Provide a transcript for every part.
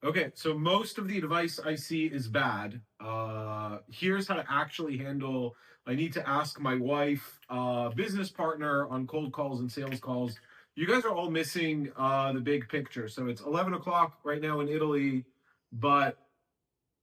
Okay, so most of the advice I see is bad. Here's how to actually handle. I need to ask my wife, business partner on cold calls and sales calls. You guys are all missing the big picture. So it's 11 o'clock right now in Italy, but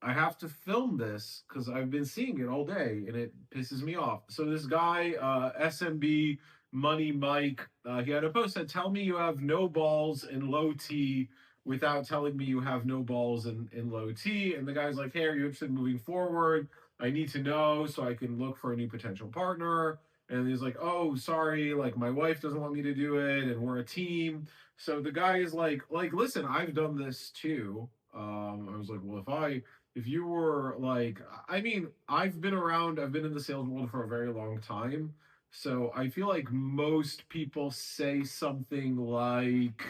I have to film this because I've been seeing it all day and it pisses me off. So this guy, SMB Money Mike, he had a post that tell me you have no balls in low T without telling me you have no balls in low T. And the guy's like, hey, are you interested in moving forward? I need to know so I can look for a new potential partner. And he's like, oh, sorry, like my wife doesn't want me to do it, and we're a team. So the guy is like, listen, I've done this too. I was like, well, if you were like, I mean, I've been around, I've been in the sales world for a very long time. So I feel like most people say something like,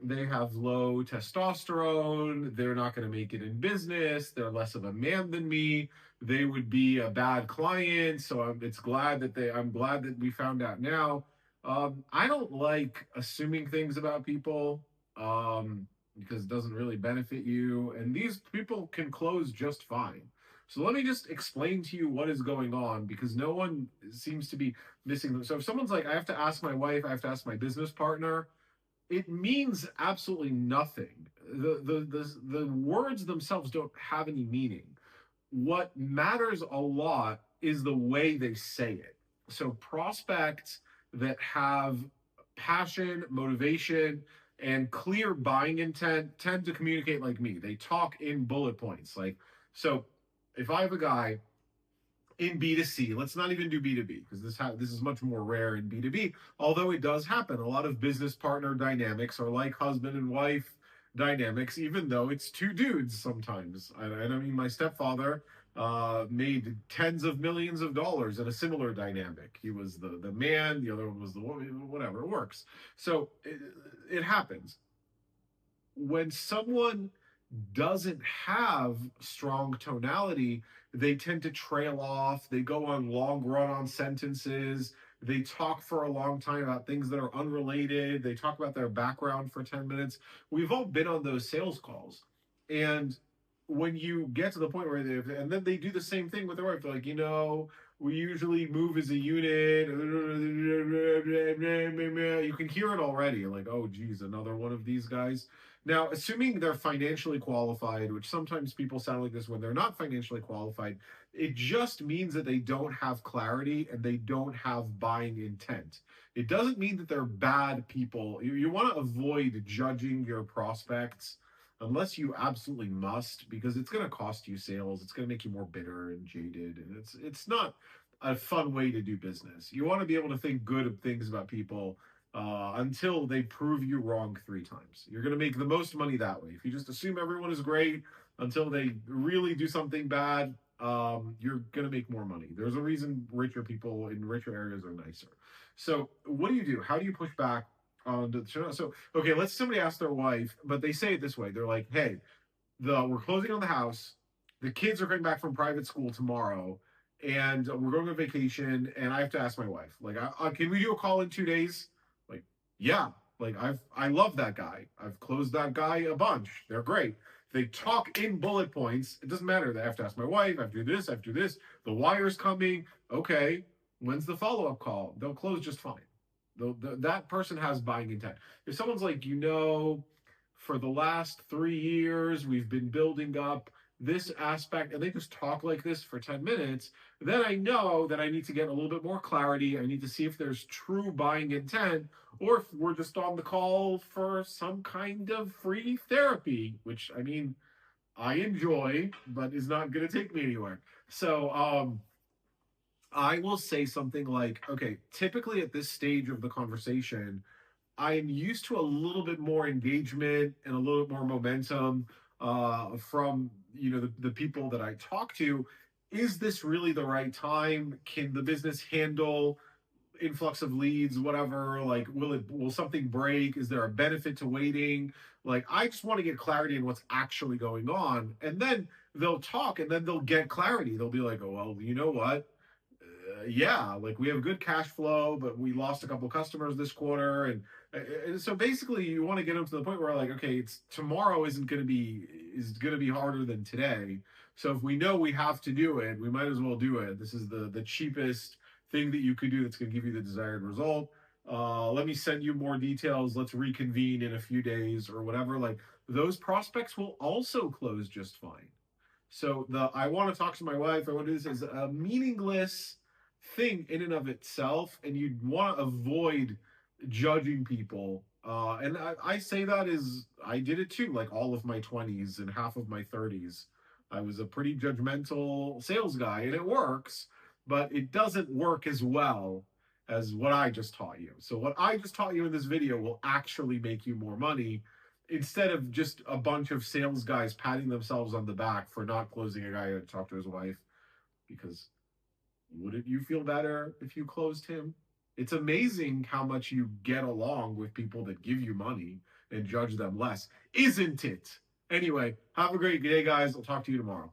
they have low testosterone, they're not going to make it in business, they're less of a man than me, they would be a bad client. So I'm glad that we found out now. I don't like assuming things about people. Because it doesn't really benefit you. And these people can close just fine. So let me just explain to you what is going on because no one seems to be missing them. So if someone's like, I have to ask my wife, I have to ask my business partner, it means absolutely nothing. The words themselves don't have any meaning. What matters a lot is the way they say it. So prospects that have passion, motivation, and clear buying intent tend to communicate like me. They talk in bullet points. Like, so if I have a guy in B2C, let's not even do B2B because this is much more rare in B2B, although it does happen. A lot of business partner dynamics are like husband and wife dynamics, even though it's two dudes sometimes. I mean, my stepfather made tens of millions of dollars in a similar dynamic. He was the man, the other one was the woman, whatever, it works. So it happens. When someone doesn't have strong tonality, they tend to trail off. They go on long run on sentences. They talk for a long time about things that are unrelated. They talk about their background for 10 minutes. We've all been on those sales calls. And when you get to the point where and then they do the same thing with their wife. They're like, we usually move as a unit. You can hear it already. Like, oh, geez, another one of these guys. Now, assuming they're financially qualified, which sometimes people sound like this when they're not financially qualified, it just means that they don't have clarity and they don't have buying intent. It doesn't mean that they're bad people. You want to avoid judging your prospects unless you absolutely must, because it's going to cost you sales. It's going to make you more bitter and jaded, and it's not a fun way to do business. You want to be able to think good of things about people until they prove you wrong 3 times. You're going to make the most money that way. If you just assume everyone is great until they really do something bad, you're going to make more money. There's a reason richer people in richer areas are nicer. So, what do you do? How do you push back on the show? So, okay, let's somebody ask their wife, but they say it this way. They're like, "Hey, we're closing on the house. The kids are coming back from private school tomorrow, and we're going on vacation. And I have to ask my wife, like, can we do a call in 2 days? Like, yeah, like I love that guy. I've closed that guy a bunch. They're great. They talk in bullet points. It doesn't matter. I have to ask my wife. I have to do this. I have to do this. The wire's coming. Okay, when's the follow up call? They'll close just fine. That person has buying intent. If someone's like, for the last 3 years, we've been building up this aspect, and they just talk like this for 10 minutes, then I know that I need to get a little bit more clarity. I need to see if there's true buying intent or if we're just on the call for some kind of free therapy, which I mean, I enjoy, but is not going to take me anywhere. So, I will say something like, okay, typically at this stage of the conversation, I am used to a little bit more engagement and a little bit more momentum from the people that I talk to. Is this really the right time? Can the business handle influx of leads, whatever? Like, will something break? Is there a benefit to waiting? Like, I just want to get clarity on what's actually going on, and then they'll talk, and then they'll get clarity. They'll be like, oh well, you know what? yeah, like we have good cash flow, but we lost a couple customers this quarter, and so basically you want to get them to the point where like, okay, it's tomorrow isn't going to be is going to be harder than today. So if we know we have to do it, we might as well do it. This is the cheapest thing that you could do that's going to give you the desired result. Let me send you more details. Let's reconvene in a few days or whatever. Like those prospects will also close just fine. So the I want to talk to my wife, I want to do this is a meaningless thing in and of itself, and you'd want to avoid judging people. And I say that is I did it too, like all of my 20s and half of my 30s. I was a pretty judgmental sales guy, and it works, but it doesn't work as well as what I just taught you. So what I just taught you in this video will actually make you more money instead of just a bunch of sales guys patting themselves on the back for not closing a guy who talked to his wife. Because wouldn't you feel better if you closed him? It's amazing how much you get along with people that give you money and judge them less, isn't it? Anyway, have a great day, guys. I'll talk to you tomorrow.